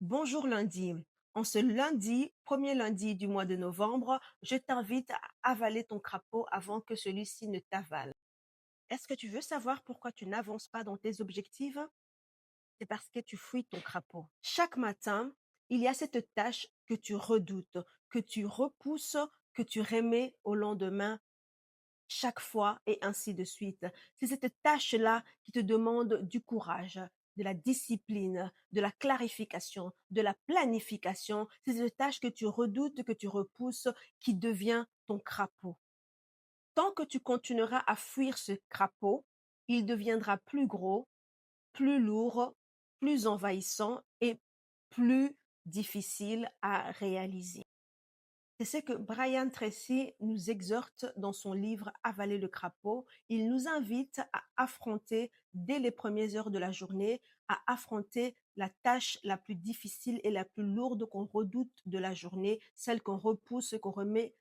Bonjour lundi. En ce lundi, premier lundi du mois de novembre, je t'invite à avaler ton crapaud avant que celui-ci ne t'avale. Est-ce que tu veux savoir pourquoi tu n'avances pas dans tes objectifs? C'est parce que tu fuis ton crapaud. Chaque matin, il y a cette tâche que tu redoutes, que tu repousses, que tu remets au lendemain chaque fois et ainsi de suite. C'est cette tâche-là qui te demande du courage, de la discipline, de la clarification, de la planification. C'est cette tâche que tu redoutes, que tu repousses, qui devient ton crapaud. Tant que tu continueras à fuir ce crapaud, il deviendra plus gros, plus lourd, plus envahissant et plus difficile à réaliser. C'est ce que Brian Tracy nous exhorte dans son livre Avaler le crapaud. Il nous invite à affronter dès les premières heures de la journée, à affronter la tâche la plus difficile et la plus lourde qu'on redoute de la journée, celle qu'on repousse, qu'on remet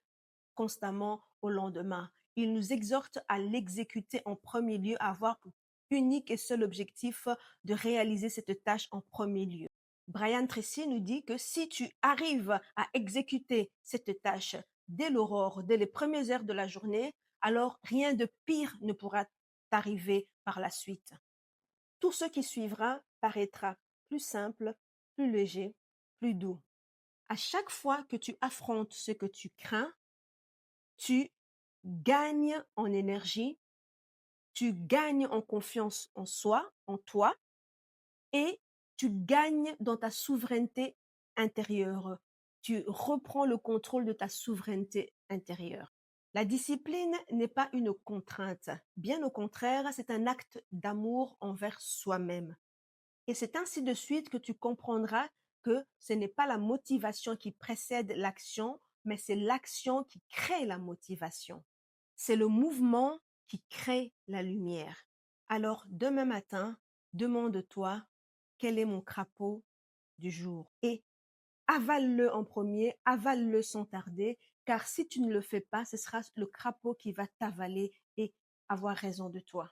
constamment au lendemain. Il nous exhorte à l'exécuter en premier lieu, à avoir pour unique et seul objectif de réaliser cette tâche en premier lieu. Brian Tracy nous dit que si tu arrives à exécuter cette tâche dès l'aurore, dès les premières heures de la journée, alors rien de pire ne pourra t'arriver par la suite. Tout ce qui suivra paraîtra plus simple, plus léger, plus doux. À chaque fois que tu affrontes ce que tu crains, tu gagnes en énergie, tu gagnes en confiance en soi, en toi, et tu gagnes dans ta souveraineté intérieure. Tu reprends le contrôle de ta souveraineté intérieure. La discipline n'est pas une contrainte. Bien au contraire, c'est un acte d'amour envers soi-même. Et c'est ainsi de suite que tu comprendras que ce n'est pas la motivation qui précède l'action, mais c'est l'action qui crée la motivation. C'est le mouvement qui crée la lumière. Alors, demain matin, demande-toi quel est mon crapaud du jour et avale-le en premier, avale-le sans tarder, car si tu ne le fais pas, ce sera le crapaud qui va t'avaler et avoir raison de toi.